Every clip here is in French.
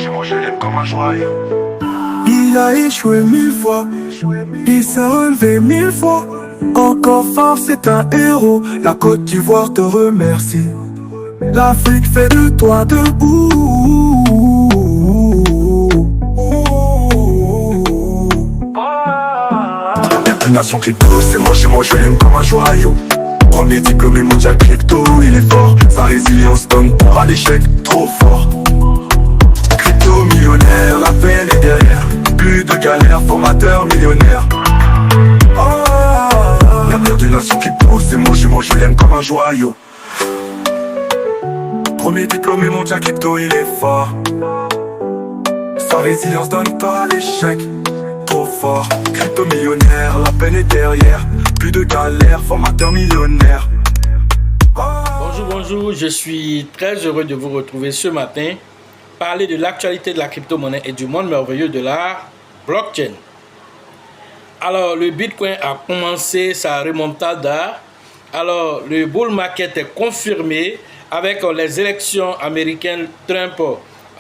moi je l'aime comme un joyau. Il a échoué 1000 fois, il s'est relevé 1000 fois. Encore fort, c'est un héros. La Côte d'Ivoire te remercie. L'Afrique fait de toi debout. Première nation crypto, c'est moi je l'aime comme un joyau. Premier diplômé mondial crypto, il est fort. Sa résilience donne pour à l'échec, trop fort. Crypto millionnaire, la peine est derrière. Plus de galère, formateur millionnaire. L'avenir d'une nation crypto, c'est moi je l'aime comme un joyau. Premier diplômé mondial crypto, il est fort. Sa résilience donne pas à l'échec, trop fort. Crypto millionnaire, la peine est derrière. Plus de galère, formateur millionnaire. Bonjour, je suis très heureux de vous retrouver ce matin. Parler de l'actualité de la crypto-monnaie et du monde merveilleux de la blockchain. Alors, le Bitcoin a commencé sa remontada. Alors, le bull market est confirmé avec les élections américaines. Trump,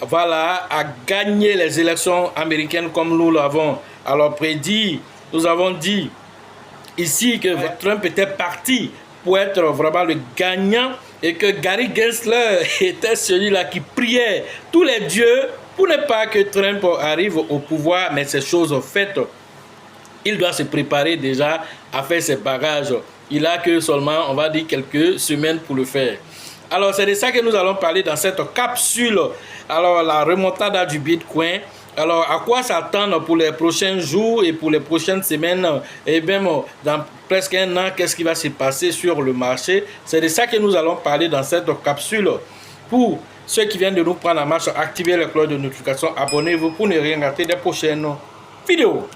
a gagné les élections américaines comme nous l'avons alors prédit. Nous avons dit ici que Trump était parti pour être vraiment le gagnant et que Gary Gensler était celui-là qui priait tous les dieux pour ne pas que Trump arrive au pouvoir, mais ces choses faites. Il doit se préparer déjà à faire ses bagages. Il a que seulement, on va dire, quelques semaines pour le faire. Alors, c'est de ça que nous allons parler dans cette capsule. Alors, la remontada du Bitcoin. Alors, à quoi s'attendre pour les prochains jours et pour les prochaines semaines et même dans presque un an, qu'est-ce qui va se passer sur le marché? C'est de ça que nous allons parler dans cette capsule. Pour ceux qui viennent de nous prendre en marche, activez la cloche de notification, abonnez-vous pour ne rien rater des prochaines vidéos.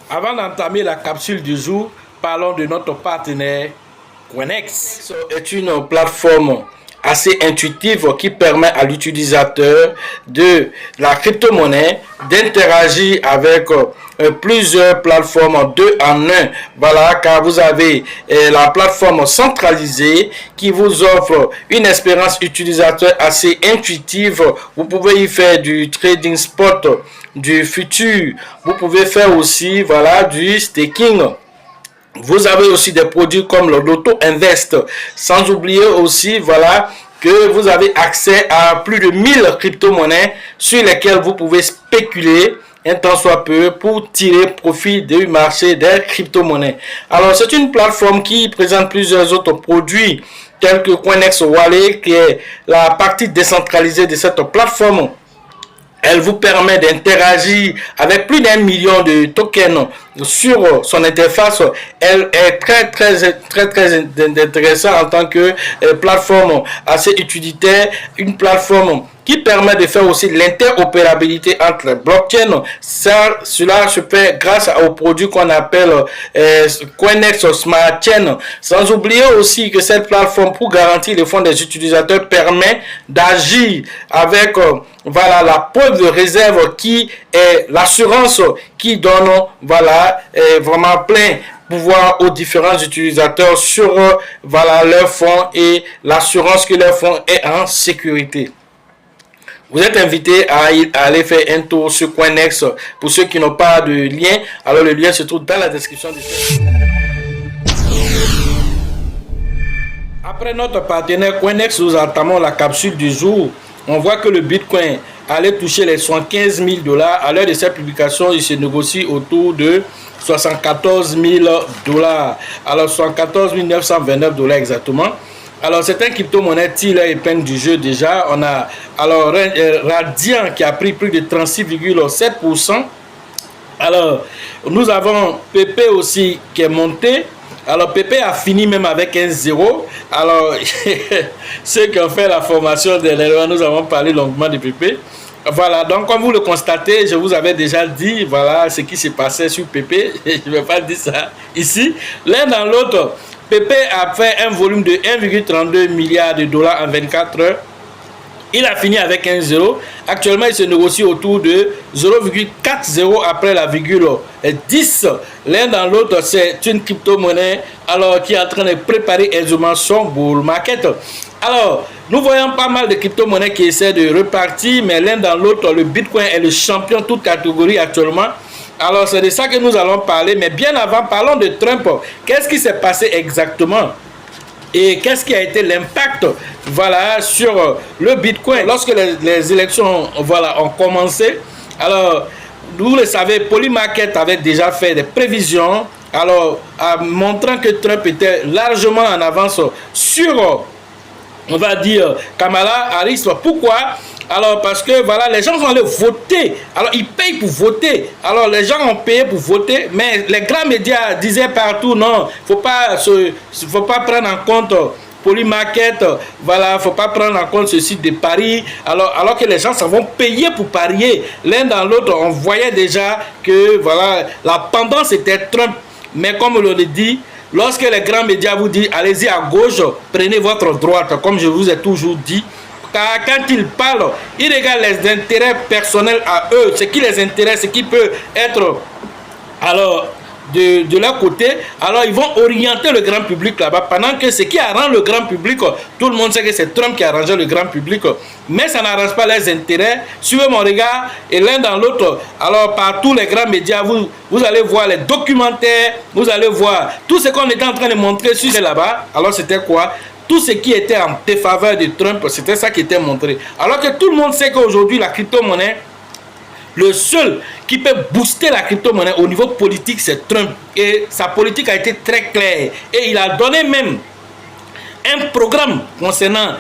Avant d'entamer la capsule du jour, parlons de notre partenaire Coinex. C'est une plateforme assez intuitive qui permet à l'utilisateur de la crypto-monnaie d'interagir avec plusieurs plateformes 2 en 1. Voilà, car vous avez la plateforme centralisée qui vous offre une expérience utilisateur assez intuitive. Vous pouvez y faire du trading spot, du futur. Vous pouvez faire aussi du staking. Vous avez aussi des produits comme le Loto Invest. Sans oublier aussi, que vous avez accès à plus de 1000 crypto-monnaies sur lesquelles vous pouvez spéculer un temps soit peu pour tirer profit du marché des crypto-monnaies. Alors, c'est une plateforme qui présente plusieurs autres produits tels que Coinex Wallet, qui est la partie décentralisée de cette plateforme. Elle vous permet d'interagir avec plus d'1 million de tokens sur son interface. Elle est très intéressante en tant que plateforme assez utilitaire, une plateforme qui permet de faire aussi l'interopérabilité entre les blockchains. Cela se fait grâce au produit qu'on appelle Coinex Smart Chain. Sans oublier aussi que cette plateforme, pour garantir les fonds des utilisateurs, permet d'agir avec la preuve de réserve qui est l'assurance qui donne vraiment plein pouvoir aux différents utilisateurs sur leurs fonds et l'assurance que leur fonds est en sécurité. Vous êtes invité à aller faire un tour sur Coinex. Pour ceux qui n'ont pas de lien, alors le lien se trouve dans la description de cette vidéo. Après notre partenaire Coinex, nous entamons la capsule du jour. On voit que le Bitcoin allait toucher les 75 000 $. À l'heure de cette publication, il se négocie autour de 74 000 $. Alors 74 929 $ exactement. Alors c'est un crypto-monnaie tiré épingle du jeu déjà. On a alors Radiant qui a pris plus de 36,7%. Alors nous avons PP aussi qui est monté. Alors PP a fini même avec un 0. Alors ceux qui ont fait la formation dernièrement, nous avons parlé longuement de PP. Voilà, donc comme vous le constatez, je vous avais déjà dit ce qui se passait sur PP. Je ne vais pas dire ça ici. L'un dans l'autre, PP a fait un volume de 1,32 milliard de $ en 24 heures. Il a fini avec un 0. Actuellement, il se négocie autour de 0,40 après la virgule 10. L'un dans l'autre, c'est une crypto-monnaie qui est en train de préparer aisément son bull market. Alors, nous voyons pas mal de crypto-monnaies qui essaient de repartir, mais l'un dans l'autre, le Bitcoin est le champion toute catégorie actuellement. Alors, c'est de ça que nous allons parler, mais bien avant, parlons de Trump. Qu'est-ce qui s'est passé exactement? Et qu'est-ce qui a été l'impact, voilà, sur le Bitcoin lorsque les élections, voilà, ont commencé? Alors, vous le savez, Polymarket avait déjà fait des prévisions, alors, montrant que Trump était largement en avance sur, on va dire, Kamala Harris. Pourquoi? Alors, parce que, voilà, les gens vont aller voter. Alors, ils payent pour voter. Alors, les gens ont payé pour voter, mais les grands médias disaient partout, non, faut pas prendre en compte Polymarket, voilà, faut pas prendre en compte ce site de Paris, alors que les gens vont payer pour parier. L'un dans l'autre, on voyait déjà que, voilà, la tendance était Trump. Mais comme on le dit, lorsque les grands médias vous disent allez-y à gauche, prenez votre droite, comme je vous ai toujours dit, car quand ils parlent, ils regardent les intérêts personnels à eux, ce qui les intéresse, ce qui peut être alors de leur côté, alors ils vont orienter le grand public là-bas, pendant que ce qui arrange le grand public, tout le monde sait que c'est Trump qui a arrangé le grand public, mais ça n'arrange pas les intérêts. Suivez mon regard, et l'un dans l'autre, alors par tous les grands médias, vous allez voir les documentaires, vous allez voir tout ce qu'on était en train de montrer sur là-bas. Alors c'était quoi? Tout ce qui était en défaveur de Trump, c'était ça qui était montré. Alors que tout le monde sait qu'aujourd'hui, la crypto-monnaie, le seul qui peut booster la crypto-monnaie au niveau politique, c'est Trump. Et sa politique a été très claire. Et il a donné même un programme concernant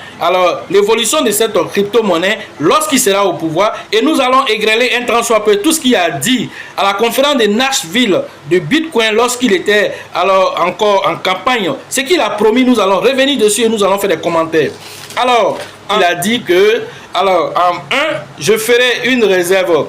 l'évolution de cette crypto-monnaie lorsqu'il sera au pouvoir. Et nous allons égrener un tant soit peu tout ce qu'il a dit à la conférence de Nashville de Bitcoin lorsqu'il était encore en campagne. Ce qu'il a promis, nous allons revenir dessus et nous allons faire des commentaires. Alors, il a dit que, je ferai une réserve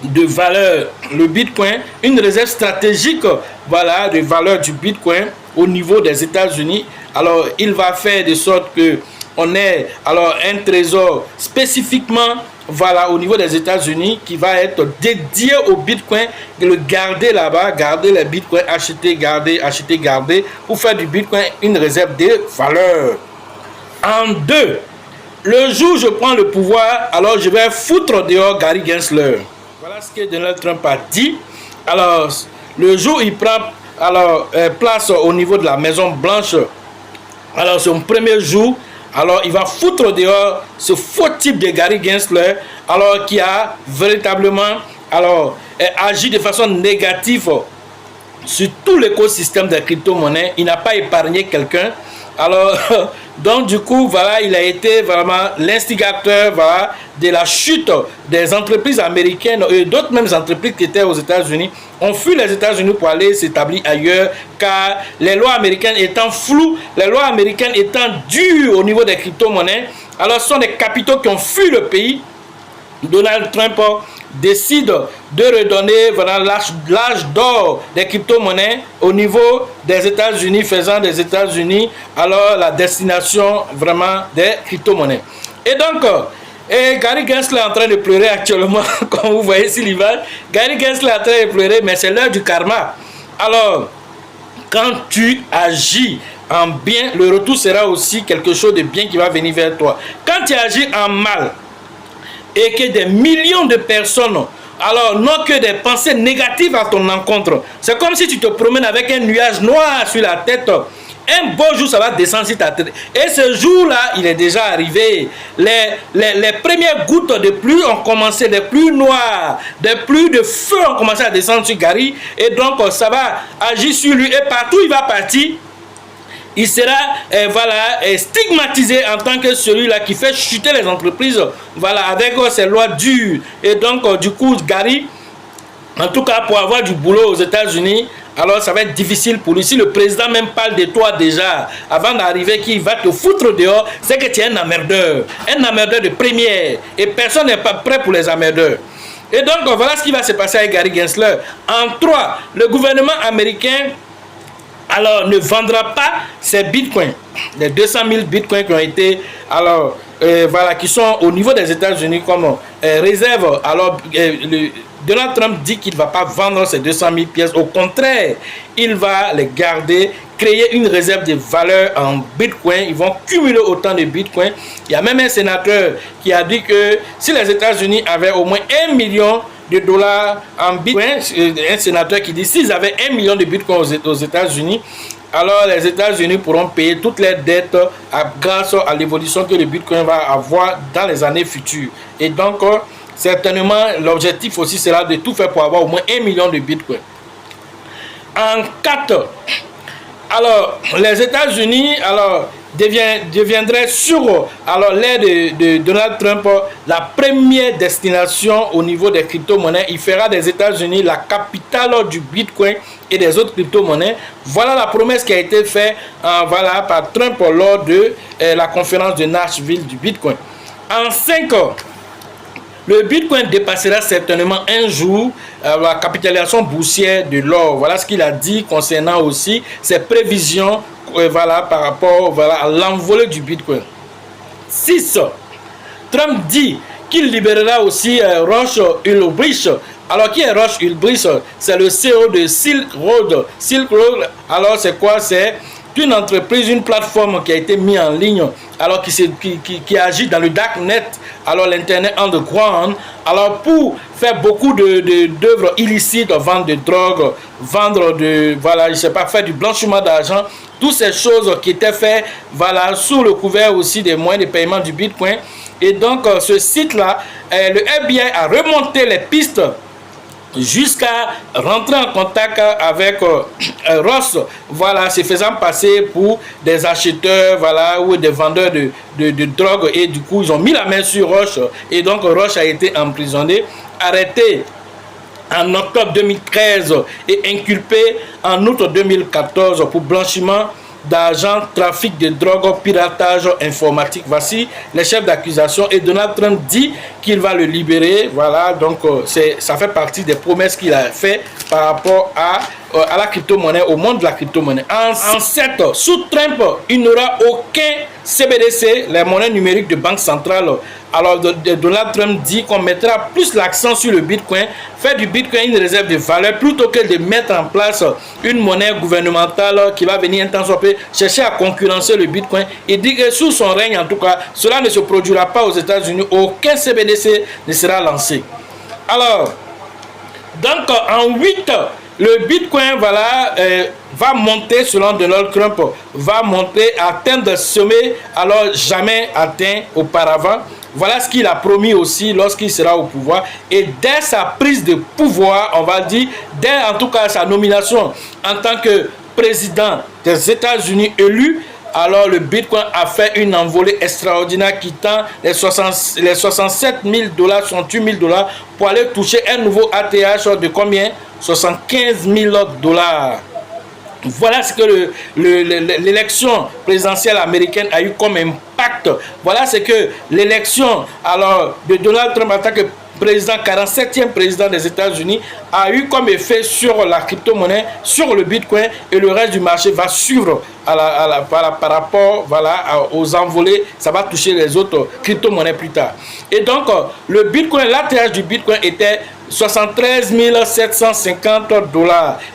de valeur, le Bitcoin, une réserve stratégique, voilà, de valeur du Bitcoin au niveau des États-Unis. Alors, il va faire de sorte que on ait un trésor spécifiquement, voilà, au niveau des États-Unis qui va être dédié au Bitcoin, et le garder là-bas, garder les Bitcoins, acheter, garder, pour faire du Bitcoin une réserve de valeur. En deux, le jour où je prends le pouvoir, alors je vais foutre dehors Gary Gensler. Voilà ce que Donald Trump a dit. Alors, le jour où il prend place au niveau de la Maison Blanche, alors son premier jour, alors il va foutre dehors ce faux type de Gary Gensler, alors qui a véritablement agi de façon négative sur tout l'écosystème des crypto-monnaies. Il n'a pas épargné quelqu'un. Alors, donc du coup, voilà, il a été vraiment l'instigateur, voilà, de la chute des entreprises américaines et d'autres mêmes entreprises qui étaient aux États-Unis. On fuit les États-Unis pour aller s'établir ailleurs, car les lois américaines étant floues, les lois américaines étant dures au niveau des crypto-monnaies, alors ce sont des capitaux qui ont fui le pays. Donald Trump décide de redonner, voilà, l'âge d'or des crypto-monnaies au niveau des États-Unis, faisant des États-Unis alors la destination vraiment des crypto-monnaies. Et donc, Gary Gensler est en train de pleurer actuellement, comme vous voyez sur l'image. Gary Gensler est en train de pleurer, mais c'est l'heure du karma. Alors, quand tu agis en bien, le retour sera aussi quelque chose de bien qui va venir vers toi. Quand tu agis en mal, et que des millions de personnes n'ont que des pensées négatives à ton encontre. C'est comme si tu te promènes avec un nuage noir sur la tête. Un beau jour, ça va descendre sur ta tête. Et ce jour-là, il est déjà arrivé. Les premières gouttes de pluie ont commencé, des pluies noires, des pluies de feu ont commencé à descendre sur Gary. Et donc, ça va agir sur lui. Et partout, il va partir. Il sera stigmatisé en tant que celui-là qui fait chuter les entreprises, voilà, avec ses lois dures. Et donc, du coup, Gary, en tout cas, pour avoir du boulot aux États-Unis, alors ça va être difficile pour lui. Si le président même parle de toi déjà, avant d'arriver, qu'il va te foutre dehors, c'est que tu es un emmerdeur de première. Et personne n'est pas prêt pour les emmerdeurs. Et donc, voilà ce qui va se passer avec Gary Gensler. En 3, le gouvernement américain ne vendra pas ces bitcoins, les 200 000 bitcoins qui ont été, qui sont au niveau des États-Unis comme réserve. Alors, Donald Trump dit qu'il ne va pas vendre ces 200 000 pièces. Au contraire, il va les garder, créer une réserve de valeur en bitcoin bitcoins, ils vont cumuler autant de bitcoins. Il y a même un sénateur qui a dit que si les États-Unis avaient au moins 1 million de dollars en bitcoin, un sénateur qui dit s'ils avaient 1 million de bitcoins aux États-Unis, alors les États-Unis pourront payer toutes leurs dettes grâce à l'évolution que le bitcoin va avoir dans les années futures. Et donc, certainement, l'objectif aussi sera de tout faire pour avoir au moins 1 million de bitcoins. En 4, alors les États-Unis deviendraient sur l'ère de Donald Trump la première destination au niveau des crypto-monnaies. Il fera des États-Unis la capitale du bitcoin et des autres crypto-monnaies. Voilà la promesse qui a été faite par Trump lors de la conférence de Nashville du bitcoin. En 5, le bitcoin dépassera certainement un jour la capitalisation boursière de l'or. Voilà ce qu'il a dit concernant aussi ses prévisions par rapport à l'envolée du bitcoin. 6. Trump dit qu'il libérera aussi Rush Ulbricht. Alors, qui est Rush Ulbricht? C'est le CEO de Silk Road. Silk Road, alors c'est quoi? C'est une entreprise, une plateforme qui a été mise en ligne, alors qui agit dans le darknet, alors l'internet underground, alors pour faire beaucoup d'œuvres illicites, vendre de drogue, faire du blanchiment d'argent, toutes ces choses qui étaient faites, sous le couvert aussi des moyens de paiement du bitcoin. Et donc ce site-là, le FBI a remonté les pistes jusqu'à rentrer en contact avec Ross, se faisant passer pour des acheteurs, ou des vendeurs de drogue, et du coup ils ont mis la main sur Ross, et donc Ross a été emprisonné, arrêté en octobre 2013 et inculpé en août 2014 pour blanchiment d'argent, trafic de drogue, piratage informatique. Voici les chefs d'accusation, et Donald Trump dit qu'il va le libérer. Donc ça fait partie des promesses qu'il a fait par rapport à la crypto-monnaie, au monde de la crypto-monnaie. En 7, sous Trump, il n'y aura aucun CBDC, les monnaies numériques de banque centrale. Alors Donald Trump dit qu'on mettra plus l'accent sur le bitcoin, faire du bitcoin une réserve de valeur plutôt que de mettre en place une monnaie gouvernementale qui va venir un temps soit peu chercher à concurrencer le bitcoin. Il dit que sous son règne, en tout cas, cela ne se produira pas aux États-Unis, aucun CBDC ne sera lancé. Alors, donc en 8, le bitcoin va monter, selon Donald Trump, va monter, atteindre le sommet jamais atteint auparavant. Voilà ce qu'il a promis aussi lorsqu'il sera au pouvoir. Et dès sa prise de pouvoir, on va dire, dès en tout cas sa nomination en tant que président des États-Unis élu, alors le bitcoin a fait une envolée extraordinaire, quittant les 67 000 $, 68 000 $ pour aller toucher un nouveau ATH de combien? 75 000 $. Voilà ce que l'élection présidentielle américaine a eu comme impact. Voilà ce que l'élection de Donald Trump en tant que président, 47e président des États-Unis, a eu comme effet sur la crypto-monnaie, sur le bitcoin, et le reste du marché va suivre par rapport aux envolées. Ça va toucher les autres crypto-monnaies plus tard. Et donc, le bitcoin, l'ATH du bitcoin était 73 750 $.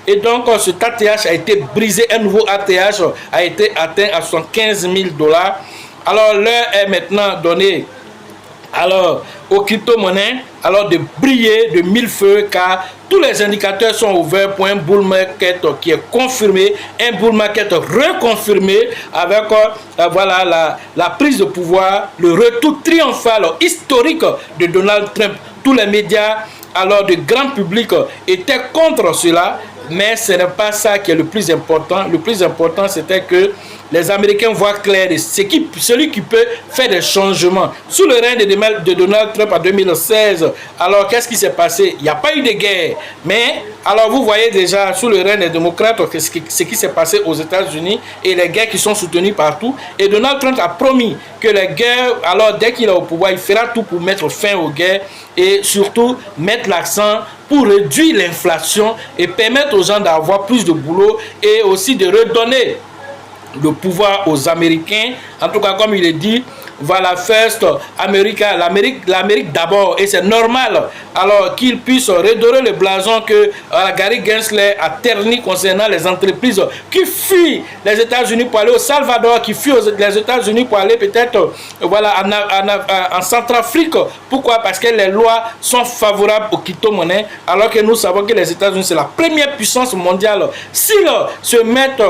Et donc, cet ATH a été brisé. Un nouveau ATH a été atteint à 75 000 $. Alors, l'heure est maintenant donnée aux crypto-monnaies de briller de mille feux, car tous les indicateurs sont ouverts pour un bull market qui est confirmé, un bull market reconfirmé avec la prise de pouvoir, le retour triomphal historique de Donald Trump. Tous les médias de grand public étaient contre cela, mais ce n'est pas ça qui est le plus important. Le plus important, c'était que les Américains voient clair celui qui peut faire des changements. Sous le règne de Donald Trump en 2016, alors qu'est-ce qui s'est passé? Il n'y a pas eu de guerre. Mais alors vous voyez déjà sous le règne des démocrates ce qui s'est passé aux États-Unis et les guerres qui sont soutenues partout. Et Donald Trump a promis que les guerres, dès qu'il est au pouvoir, il fera tout pour mettre fin aux guerres et surtout mettre l'accent pour réduire l'inflation et permettre aux gens d'avoir plus de boulot et aussi de redonner le pouvoir aux Américains. En tout cas, comme il est dit, voilà, first America, l'Amérique d'abord, et c'est normal alors qu'il puisse redorer le blason que Gary Gensler a terni concernant les entreprises qui fuient les États-Unis pour aller au Salvador, qui fuient les États-Unis pour aller peut-être voilà, en Centrafrique. Pourquoi? Parce que les lois sont favorables aux crypto-monnaies, alors que nous savons que les États-Unis, c'est la première puissance mondiale. S'ils se mettent,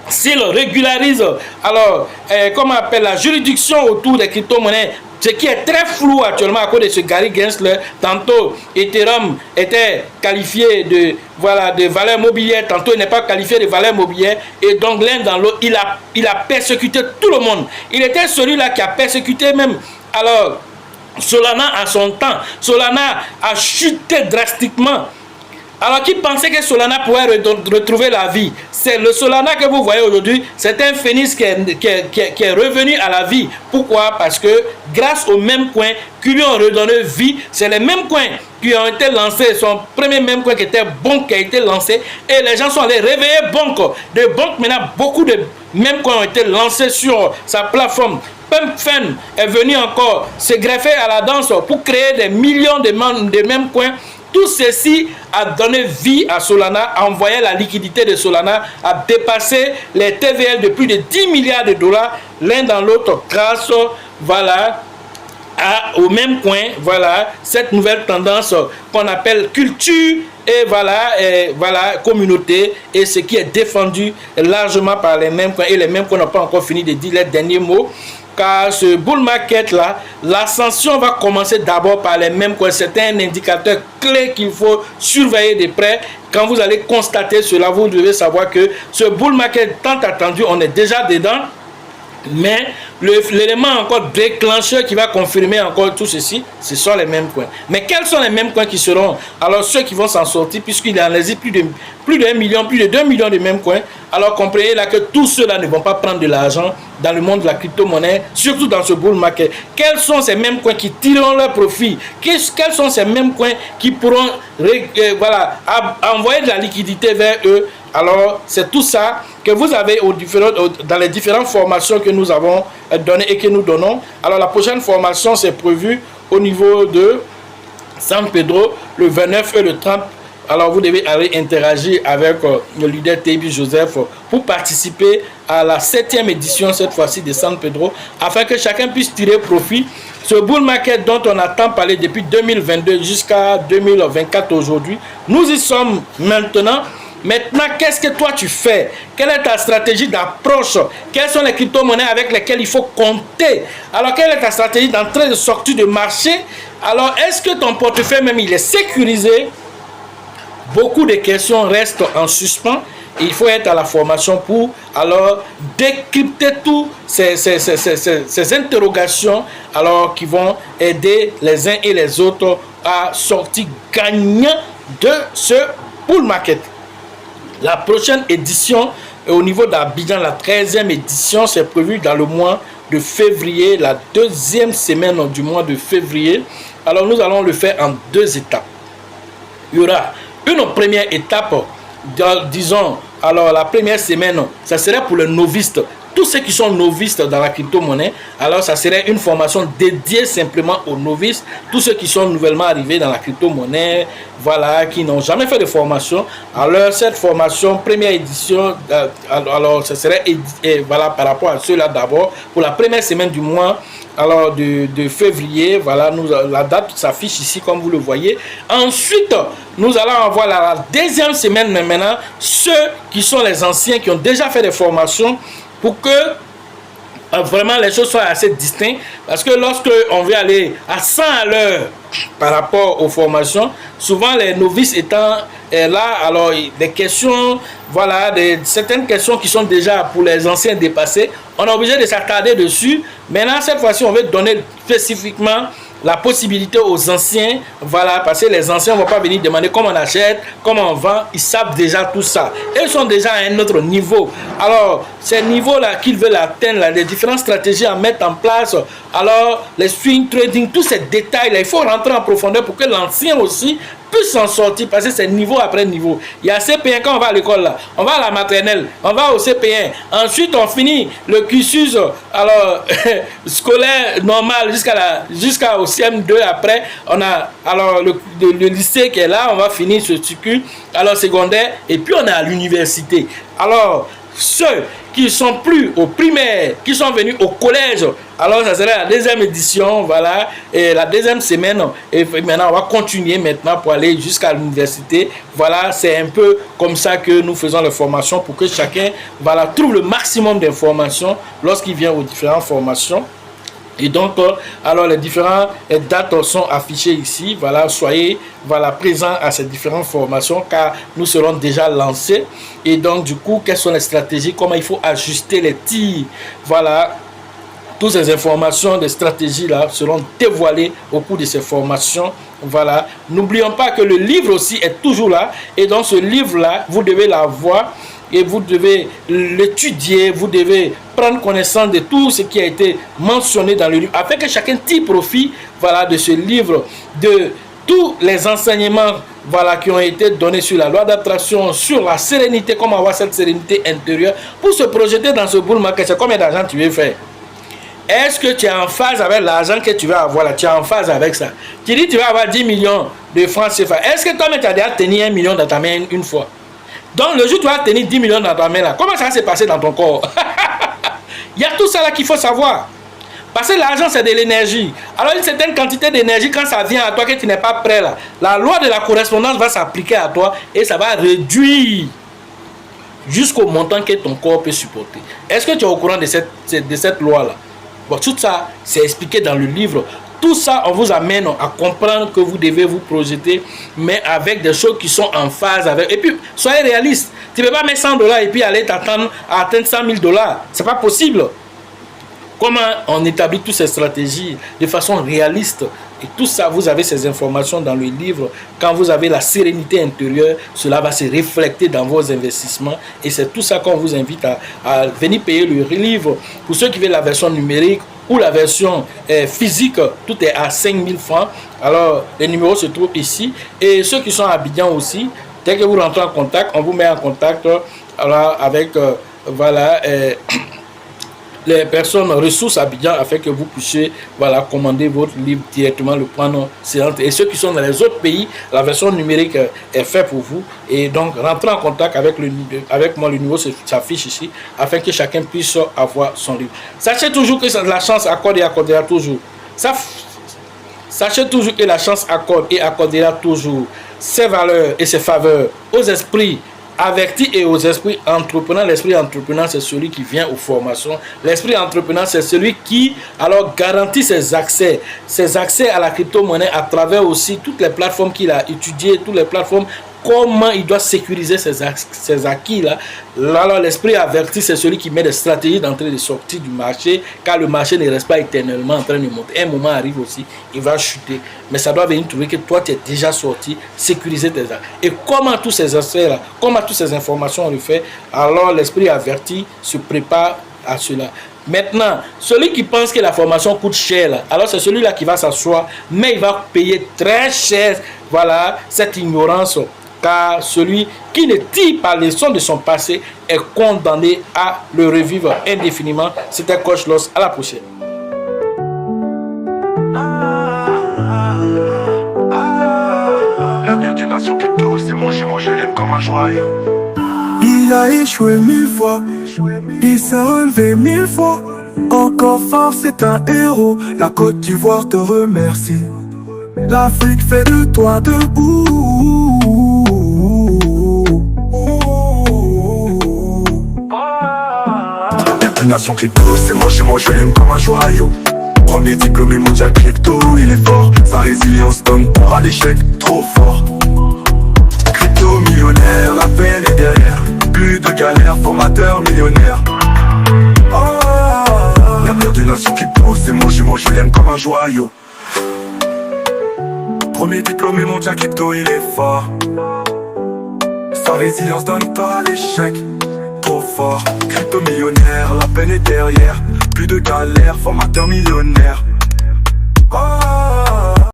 s'ils régularisent, alors, comment on appelle, la juridiction autour des crypto-monnaies, ce qui est très flou actuellement à cause de ce Gary Gensler. Tantôt, Ethereum était qualifié de, voilà, de valeur mobilière, tantôt il n'est pas qualifié de valeur mobilière, et donc l'un dans l'autre, il a persécuté tout le monde. Il était celui-là qui a persécuté même, alors, Solana à son temps. Solana a chuté drastiquement. Alors qui pensait que Solana pourrait retrouver la vie? C'est le Solana que vous voyez aujourd'hui, c'est un phénix qui est revenu à la vie. Pourquoi? Parce que grâce aux mêmes coins qui lui ont redonné vie, c'est les mêmes coins qui ont été lancés. Son premier même coin qui était Bonk qui a été lancé, et les gens sont allés réveiller Bonk. De Bonk, maintenant, beaucoup de mêmes coins ont été lancés sur sa plateforme. PumpFun est venu encore se greffer à la danse pour créer des millions de mêmes coins. Tout ceci a donné vie à Solana, a envoyé la liquidité de Solana, a dépassé les TVL de plus de 10 milliards de dollars, l'un dans l'autre, grâce, voilà, au même coin, voilà, cette nouvelle tendance qu'on appelle culture et voilà, communauté, et ce qui est défendu largement par les mêmes coins, et les mêmes coins n'ont pas encore fini de dire les derniers mots. Car ce bull market là, l'ascension va commencer d'abord par les mêmes coins. C'est un indicateur clé qu'il faut surveiller de près. Quand vous allez constater cela, vous devez savoir que ce bull market tant attendu, on est déjà dedans. Mais l'élément encore déclencheur qui va confirmer encore tout ceci, ce sont les mêmes coins. Mais quels sont les mêmes coins qui seront alors ceux qui vont s'en sortir, puisqu'il y en existe plus d'1 million, plus de 2 millions de mêmes coins. Alors comprenez là que tous ceux-là ne vont pas prendre de l'argent dans le monde de la crypto-monnaie, surtout dans ce bull market. Quels sont ces mêmes coins qui tireront leur profit? Quels sont ces mêmes coins qui pourront voilà, envoyer de la liquidité vers eux? Alors, c'est tout ça que vous avez dans les différentes formations que nous avons données et que nous donnons. Alors, la prochaine formation, c'est prévu au niveau de San Pedro, le 29 et le 30. Alors, vous devez aller interagir avec le leader Tebi Joseph pour participer à la 7e édition, cette fois-ci, de San Pedro, afin que chacun puisse tirer profit. Ce bull market dont on a tant parlé depuis 2022 jusqu'à 2024 aujourd'hui, nous y sommes maintenant. Maintenant, qu'est-ce que toi tu fais? Quelle est ta stratégie d'approche? Quelles sont les crypto-monnaies avec lesquelles il faut compter? Alors, quelle est ta stratégie d'entrée et de sortie de marché? Alors, est-ce que ton portefeuille même il est sécurisé? Beaucoup de questions restent en suspens. Il faut être à la formation pour alors décrypter toutes ces interrogations alors qui vont aider les uns et les autres à sortir gagnants de ce bull market. La prochaine édition au niveau d'Abidjan, la 13e édition, c'est prévu dans le mois de février, la 2e semaine du mois de février. Alors nous allons le faire en 2 étapes. Il y aura une première étape, disons, alors la première semaine, ça serait pour les novices. Tous ceux qui sont novices dans la crypto-monnaie, alors ça serait une formation dédiée simplement aux novices. Tous ceux qui sont nouvellement arrivés dans la crypto-monnaie, voilà, qui n'ont jamais fait de formation. Alors cette formation, première édition, alors ça serait voilà, par rapport à ceux-là d'abord, pour la première semaine du mois alors de février. Voilà, la date s'affiche ici comme vous le voyez. Ensuite, nous allons avoir la 2e semaine, mais maintenant, ceux qui sont les anciens, qui ont déjà fait des formations, pour que vraiment les choses soient assez distinctes. Parce que lorsque on veut aller à 100 à l'heure par rapport aux formations, souvent les novices étant là, alors des questions, voilà, certaines questions qui sont déjà pour les anciens dépassés, on est obligé de s'attarder dessus. Maintenant, cette fois-ci, on veut donner spécifiquement la possibilité aux anciens, voilà, parce que les anciens ne vont pas venir demander comment on achète, comment on vend, ils savent déjà tout ça. Ils sont déjà à un autre niveau. Alors, ces niveaux-là qu'ils veulent atteindre, là, les différentes stratégies à mettre en place, alors les swing trading, tous ces détails-là, il faut rentrer en profondeur pour que l'ancien aussi puisse s'en sortir parce que c'est niveau après niveau. Il y a CP1 quand on va à l'école là, on va à la maternelle, on va au CP1. Ensuite, on finit le cursus alors scolaire normal jusqu'au CM2. Après, on a alors le lycée qui est là, on va finir ce cycle alors secondaire et puis on est à l'université. Alors ceux qui sont plus au primaire, qui sont venus au collège, alors ça serait la deuxième édition, voilà, et la deuxième semaine, et maintenant on va continuer maintenant pour aller jusqu'à l'université. Voilà, c'est un peu comme ça que nous faisons les formations pour que chacun, voilà, trouve le maximum d'informations lorsqu'il vient aux différentes formations. Et donc, alors les différentes dates sont affichées ici. Voilà, soyez voilà, présents à ces différentes formations car nous serons déjà lancés. Et donc, du coup, quelles sont les stratégies, comment il faut ajuster les tirs. Voilà, toutes ces informations, des stratégies là seront dévoilées au cours de ces formations. Voilà, n'oublions pas que le livre aussi est toujours là. Et dans ce livre-là, vous devez l'avoir. Et vous devez l'étudier, vous devez prendre connaissance de tout ce qui a été mentionné dans le livre, afin que chacun tire profit voilà, de ce livre, de tous les enseignements voilà, qui ont été donnés sur la loi d'attraction, sur la sérénité, comment avoir cette sérénité intérieure, pour se projeter dans ce bull market. C'est combien d'argent tu veux faire? Est-ce que tu es en phase avec l'argent que tu vas avoir là? Tu es en phase avec ça. Tu dis tu vas avoir 10 millions de francs CFA. Est-ce que toi-même tu as déjà tenu 1 million dans ta main une fois? Donc, le jour où tu vas tenir 10 millions dans ta main, là, comment ça va se passer dans ton corps? Il y a tout ça là qu'il faut savoir. Parce que l'argent, c'est de l'énergie. Alors, une certaine quantité d'énergie, quand ça vient à toi, que tu n'es pas prêt, là, la loi de la correspondance va s'appliquer à toi et ça va réduire jusqu'au montant que ton corps peut supporter. Est-ce que tu es au courant de cette loi-là? Bon, tout ça, c'est expliqué dans le livre. Tout ça, on vous amène à comprendre que vous devez vous projeter, mais avec des choses qui sont en phase avec. Et puis, soyez réaliste. Tu ne peux pas mettre 100 $ et puis aller t'attendre à atteindre 100 000 $. C'est pas possible. Comment on établit toutes ces stratégies de façon réaliste? Et tout ça, vous avez ces informations dans le livre. Quand vous avez la sérénité intérieure, cela va se refléter dans vos investissements. Et c'est tout ça qu'on vous invite à venir payer le livre. Pour ceux qui veulent la version numérique, ou la version physique, tout est à 5 000 francs. Alors, les numéros se trouvent ici. Et ceux qui sont à Abidjan aussi, dès que vous rentrez en contact, on vous met en contact alors, avec voilà, les personnes ressources à Abidjan afin que vous puissiez voilà, commander votre livre directement, le prendre. Et ceux qui sont dans les autres pays, la version numérique est faite pour vous. Et donc, rentrez en contact avec moi, le numéro s'affiche ici, afin que chacun puisse avoir son livre. Sachez toujours que la chance accorde et accordera toujours. Sachez toujours que la chance accorde et accordera toujours ses valeurs et ses faveurs aux esprits avertis et aux esprits entrepreneurs. L'esprit entrepreneur, c'est celui qui vient aux formations. L'esprit entrepreneur, c'est celui qui alors garantit ses accès à la crypto-monnaie à travers aussi toutes les plateformes qu'il a étudiées, toutes les plateformes, comment il doit sécuriser ses acquis là. Alors l'esprit averti, c'est celui qui met des stratégies d'entrée et de sortie du marché, car le marché ne reste pas éternellement en train de monter. Un moment arrive aussi, il va chuter. Mais ça doit venir trouver que toi tu es déjà sorti, sécuriser tes acquis. Et comment tous ces aspects là, comment toutes ces informations on le fait, alors l'esprit averti se prépare à cela. Maintenant, celui qui pense que la formation coûte cher, là, alors c'est celui-là qui va s'asseoir, mais il va payer très cher, voilà, cette ignorance. Car celui qui ne tire pas les leçons de son passé est condamné à le revivre indéfiniment. C'était Coach Loss, à la prochaine. L'avenir d'une nation crypto, c'est mon je l'aime comme un joyau. Il a échoué 1000 fois, il s'est relevé 1000 fois. Encore fort, c'est un héros. La Côte d'Ivoire te remercie. L'Afrique fait de toi debout. Une nation crypto, c'est moi je l'aime comme un joyau. Premier diplômé mondial crypto, il est fort. Sa résilience donne pour à l'échec, trop fort. Crypto millionnaire, la peine est derrière. Plus de galères, formateur millionnaire. L'avenir d'une nation crypto, c'est moi je l'aime comme un joyau. Premier diplômé mondial crypto, il est fort. Sa résilience donne pas à l'échec, trop fort. Crypto millionnaire, la peine est derrière. Plus de galères, formateur millionnaire.